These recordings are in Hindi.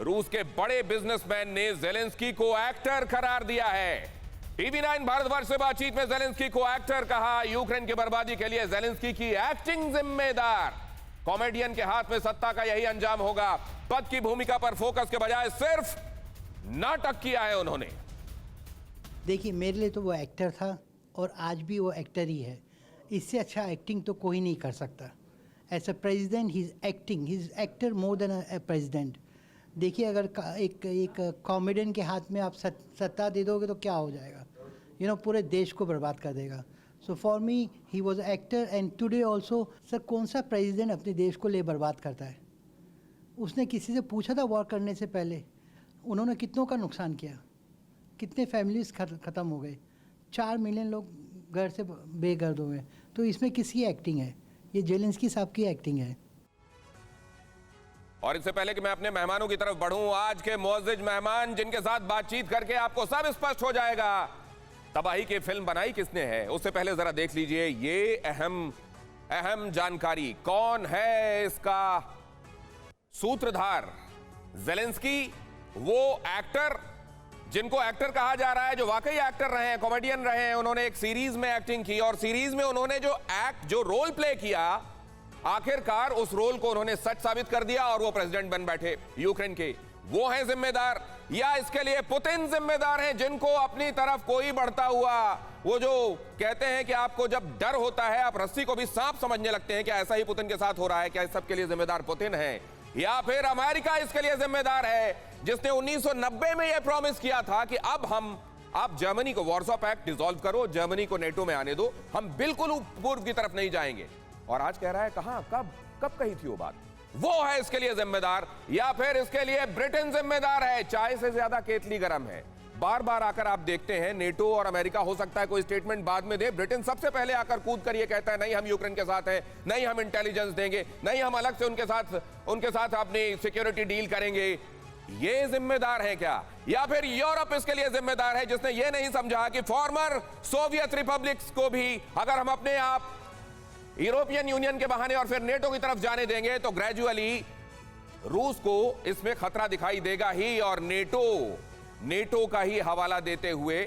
रूस के बड़े बिजनेसमैन ने जेलेंस्की को एक्टर करार दिया है। टीवी 9 भारतवर्ष से बातचीत में जेलेंस्की को एक्टर कहा। यूक्रेन की बर्बादी के लिए जेलेंस्की की एक्टिंग जिम्मेदार। कॉमेडियन के हाथ में सत्ता का यही अंजाम होगा। पद की भूमिका पर फोकस के बजाय सिर्फ नाटक किया है उन्होंने। देखिए, मेरे लिए तो वो एक्टर था और आज भी वो एक्टर ही है। इससे अच्छा एक्टिंग तो कोई नहीं कर सकता। As a president he is acting, he is actor more than a president. देखिए, अगर एक कॉमेडियन के हाथ में आप सत्ता दे दोगे तो क्या हो जाएगा, पूरे देश को बर्बाद कर देगा। So for me he was actor and today also. Sir, कौन सा प्रेसिडेंट अपने देश को ले बर्बाद करता है? उसने किसी से पूछा था वॉर करने से पहले? उन्होंने कितनों का नुकसान किया, कितने फैमिलीज ख़त्म हो गए, 4 मिलियन लोग घर से बेघर हुए। तो इसमें किसकी एक्टिंग है? ये जेलेंस्की साहब की एक्टिंग है। और इससे पहले कि मैं अपने मेहमानों की तरफ बढ़ूं, आज के मुअज़्ज़िज़ मेहमान जिनके साथ बातचीत करके आपको सब स्पष्ट हो जाएगा तबाही की फिल्म बनाई किसने है। उससे पहले जरा देख लीजिए ये अहम जानकारी। कौन है इसका सूत्रधार? जेलेंस्की, वो एक्टर जिनको एक्टर कहा जा रहा है, जो वाकई एक्टर रहे हैं, कॉमेडियन रहे हैं। उन्होंने एक सीरीज में एक्टिंग की और सीरीज में उन्होंने जो रोल प्ले किया, आखिरकार उस रोल को उन्होंने सच साबित कर दिया और वो प्रेसिडेंट बन बैठे यूक्रेन के। वो हैं जिम्मेदार, या इसके लिए पुतिन जिम्मेदार हैं, जिनको अपनी तरफ कोई बढ़ता हुआ, वो जो कहते हैं कि आपको जब डर होता है आप रस्सी को भी सांप समझने लगते हैं, क्या ऐसा ही पुतिन के साथ हो रहा है? क्या इस सब के लिए जिम्मेदार पुतिन है, या फिर अमेरिका इसके लिए जिम्मेदार है, जिसने 1990 में यह प्रॉमिस किया था कि आप जर्मनी को वॉर्सो पैक्ट डिसॉल्व करो, जर्मनी को नेटो में आने दो, हम बिल्कुल पूर्व की तरफ नहीं जाएंगे। और आज कह रहा है कहां, कब कही थी वो बात? वो है इसके लिए जिम्मेदार, या फिर इसके लिए ब्रिटेन जिम्मेदार है? चाय से ज्यादा केतली गर्म है। बार बार आकर आप देखते हैं नैटो और अमेरिका, हो सकता है कोई स्टेटमेंट बाद में दे, ब्रिटेन सबसे पहले आकर कूद कर ये कहता है नहीं हम यूक्रेन के साथ हैं, नहीं हम इंटेलिजेंस देंगे, नहीं हम अलग से उनके साथ अपनी सिक्योरिटी डील करेंगे। ये जिम्मेदार है क्या? या फिर यूरोप इसके लिए जिम्मेदार है, जिसने ये नहीं समझा कि फॉर्मर सोवियत रिपब्लिक्स को भी अगर हम अपने आप यूरोपियन यूनियन के बहाने और फिर नेटो की तरफ जाने देंगे तो ग्रेजुअली रूस को इसमें खतरा दिखाई देगा ही। और नेटो का ही हवाला देते हुए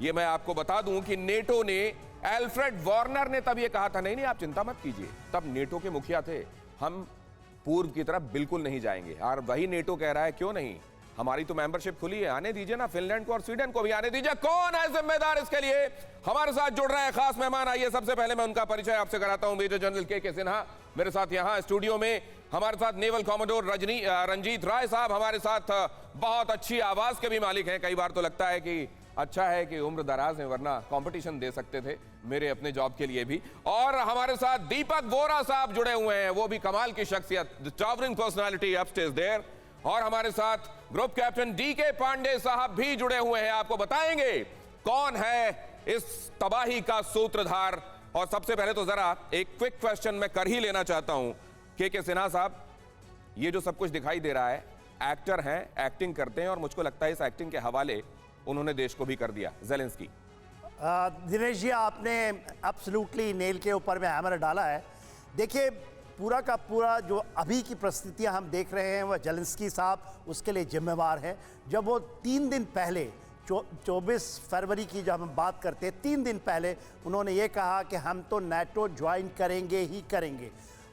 ये मैं आपको बता दूं कि नेटो ने, एल्फ्रेड वार्नर ने तब ये कहा था, नहीं आप चिंता मत कीजिए, तब नेटो के मुखिया थे, हम पूर्व की तरफ बिल्कुल नहीं जाएंगे। और वही नेटो कह रहा है क्यों नहीं, हमारी तो मेंबरशिप खुली है, आने दीजिए ना, फिनलैंड को और स्वीडन को भी आने दीजिए। कौन है जिम्मेदार इसके लिए? हमारे साथ जुड़ रहे हैं खास मेहमान। आइए सबसे पहले मैं उनका परिचय आपसे कराता हूं। मेजर जनरल के सिन्हा मेरे साथ यहां स्टूडियो में, हमारे साथ नेवल कॉमोडोर रंजीत राय साहब, हमारे साथ बहुत अच्छी आवाज के भी मालिक हैं। कई बार तो लगता है कि अच्छा है कि उम्र दराज है, वरना कंपटीशन दे सकते थे मेरे अपने जॉब के लिए भी। और हमारे साथ दीपक वोरा साहब जुड़े हुए हैं, वो भी कमाल की शख्सियत, the towering personality upstage there. और हमारे साथ ग्रुप कैप्टन डीके पांडे साहब भी जुड़े हुए हैं, आपको बताएंगे कौन है इस तबाही का सूत्रधार। और सबसे पहले तो जरा एक क्विक क्वेश्चन मैं कर ही लेना चाहता हूं के सिन्हा साहब, ये जो सब कुछ दिखाई दे रहा है, एक्टर हैं, एक्टिंग करते हैं, और मुझको लगता है इस एक्टिंग के हवाले उन्होंने देश को भी कर दिया जेलेंस्की। दिनेश जी, आपने एब्सोल्युटली नेल के ऊपर में हैमर डाला है। देखिए, पूरा का पूरा जो अभी की परिस्थितियां हम देख रहे हैं, वह जेलेंस्की साहब उसके लिए जिम्मेवार हैं। जब वो 3 दिन पहले 24 फरवरी की जब हम बात करते हैं, 3 दिन पहले उन्होंने ये कहा कि हम तो नेटो ज्वाइन करेंगे ही करेंगे।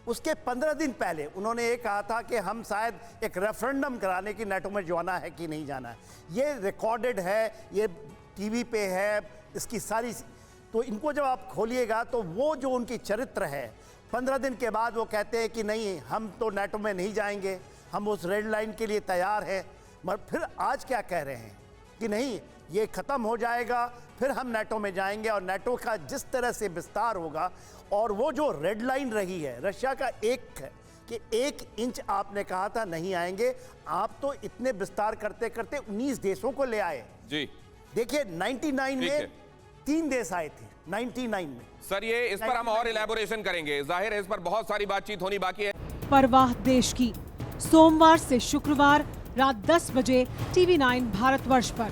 उसके 15 दिन पहले उन्होंने ये कहा था कि हम शायद एक रेफरेंडम कराने की नेटो में जाना है कि नहीं जाना है। ये रिकॉर्डेड है, ये टीवी पे है, इसकी सारी। तो इनको जब आप खोलिएगा तो वो जो उनकी चरित्र है, 15 दिन के बाद वो कहते हैं कि नहीं हम तो नेटो में नहीं जाएंगे, हम उस रेड लाइन के लिए तैयार हैं। मगर फिर आज क्या कह रहे हैं कि नहीं ये ख़त्म हो जाएगा, फिर हम नेटो में जाएंगे। और नेटो का जिस तरह से विस्तार होगा, और वो जो रेड लाइन रही है रशिया का एक है कि 1 इंच आपने कहा था नहीं आएंगे, आप तो इतने विस्तार करते करते 19 देशों को ले आए जी। देखिए 99 में 3 देश आए थे, 99 में। सर ये इस पर हम और इलैबोरेशन करेंगे, जाहिर है इस पर बहुत सारी बातचीत होनी बाकी है। परवाह देश की, सोमवार से शुक्रवार रात 10 बजे टीवी 9 भारतवर्ष पर।